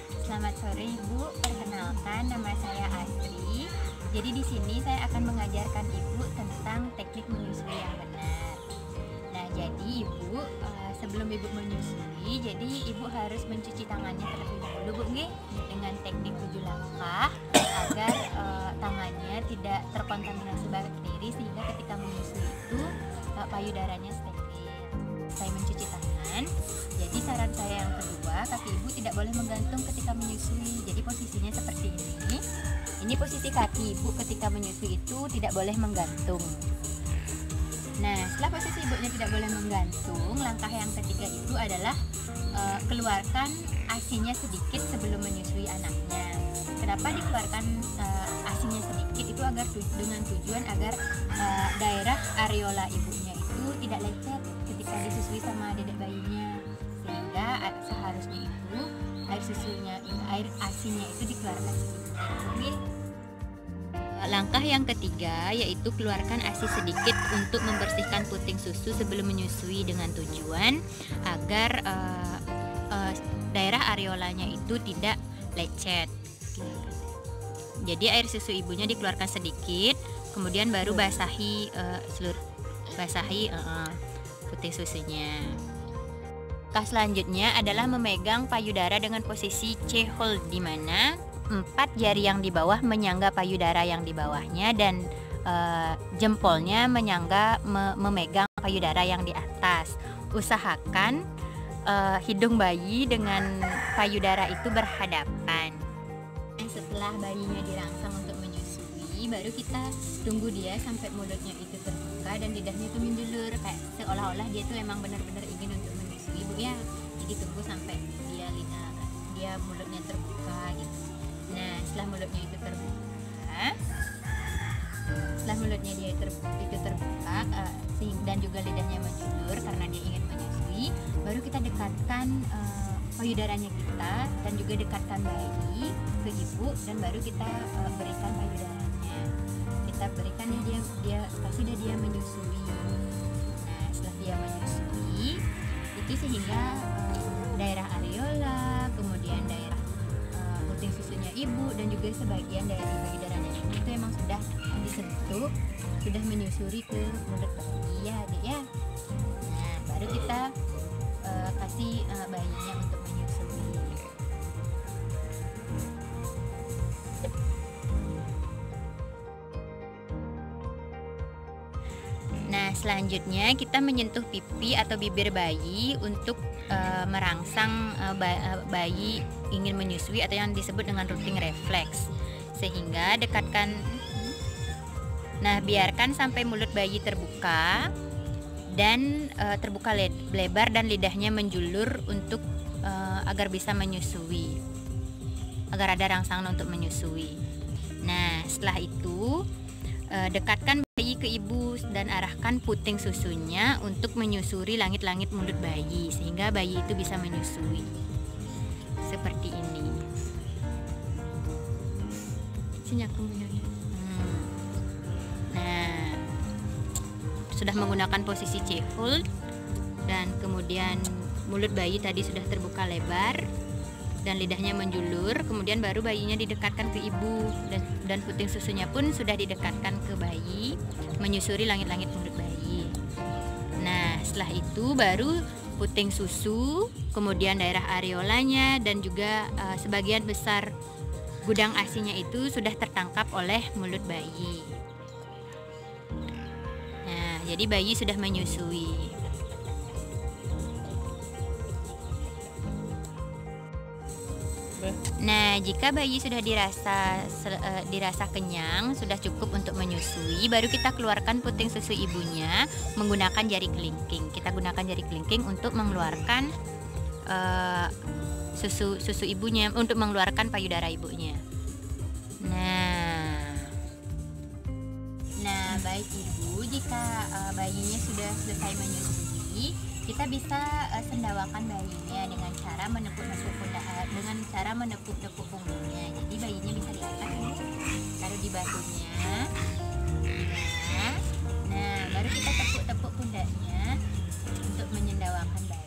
Selamat sore Ibu, perkenalkan nama saya Astri. Jadi di sini saya akan mengajarkan Ibu tentang teknik menyusui yang benar. Nah, jadi Ibu sebelum Ibu menyusui, jadi Ibu harus mencuci tangannya terlebih dahulu, Bu, nggih, dengan teknik 7 langkah agar tangannya tidak terkontaminasi bakteri sehingga ketika menyusui itu payudaranya steril. Saya mencuci tangan. Jadi saran saya yang kedua, kaki Ibu tidak boleh menggantung ketika menyusui. Jadi posisinya seperti ini. Ini posisi kaki Ibu ketika menyusui itu tidak boleh menggantung. Nah, setelah posisi Ibunya tidak boleh menggantung, langkah yang ketiga itu adalah keluarkan ASI-nya sedikit sebelum menyusui anaknya. Kenapa dikeluarkan ASI-nya sedikit? Itu agar dengan tujuan agar daerah areola ibunya itu tidak lecet ketika disusui sama dedek bayinya, sehingga seharusnya itu air ASI-nya itu dikeluarkan sedikit. Langkah yang ketiga yaitu keluarkan ASI sedikit untuk membersihkan puting susu sebelum menyusui dengan tujuan agar daerah areolanya itu tidak lecet. Jadi air susu ibunya dikeluarkan sedikit, kemudian baru basahi puting susunya. Langkah selanjutnya adalah memegang payudara dengan posisi C-hold, di mana 4 jari yang di bawah menyangga payudara yang di bawahnya dan jempolnya memegang payudara yang di atas. Usahakan hidung bayi dengan payudara itu berhadapan. Setelah bayinya dirangsang untuk menyusui, baru kita tunggu dia sampai mulutnya itu terbuka dan lidahnya itu menjulur, kayak seolah-olah dia tuh emang benar-benar ingin untuk menyusui, Bu, ya. Jadi tunggu sampai dia mulutnya terbuka gitu. Nah, setelah mulutnya itu terbuka, dan juga lidahnya menjulur karena dia ingin menyusui, baru kita dekatkan payudaranya kita dan juga dekatkan bayi ke ibu dan baru kita berikan payudaranya. Kita berikan dia sudah dia menyusui. Nah, setelah dia menyusui itu sehingga daerah areola, kemudian daerah puting susunya ibu dan juga sebagian dari payudaranya itu emang sudah disentuh, sudah menyusuri ke mulut bayi, ya Dek, ya. Nah, baru kita kasih bayinya untuk menyusui. Nah, selanjutnya kita menyentuh pipi atau bibir bayi untuk merangsang bayi ingin menyusui atau yang disebut dengan rooting reflex. Sehingga biarkan sampai mulut bayi terbuka dan terbuka lebar dan lidahnya menjulur untuk agar bisa menyusui, agar ada rangsangan untuk menyusui. Nah, setelah itu dekatkan bayi ke ibu dan arahkan puting susunya untuk menyusuri langit-langit mulut bayi sehingga bayi itu bisa menyusui seperti ini. Nah, sudah menggunakan posisi C-hold dan kemudian mulut bayi tadi sudah terbuka lebar dan lidahnya menjulur, kemudian baru bayinya didekatkan ke ibu dan puting susunya pun sudah didekatkan ke bayi, menyusuri langit-langit mulut bayi. Nah, setelah itu baru puting susu, kemudian daerah areolanya dan juga sebagian besar gudang ASI-nya itu sudah tertangkap oleh mulut bayi. Nah, jadi bayi sudah menyusui. Nah, jika bayi sudah dirasa kenyang, sudah cukup untuk menyusui, baru kita keluarkan puting susu ibunya menggunakan jari kelingking. Kita gunakan jari kelingking untuk mengeluarkan susu ibunya, untuk mengeluarkan payudara ibunya. Nah, baik Ibu, jika bayinya sudah selesai menyusui, kita bisa sendawakan bayinya dengan cara menepuk-nepuk punggungnya. Jadi bayinya bisa diangkat, taruh di bahunya. Nah, baru kita tepuk-tepuk pundaknya untuk menyendawakan bayi.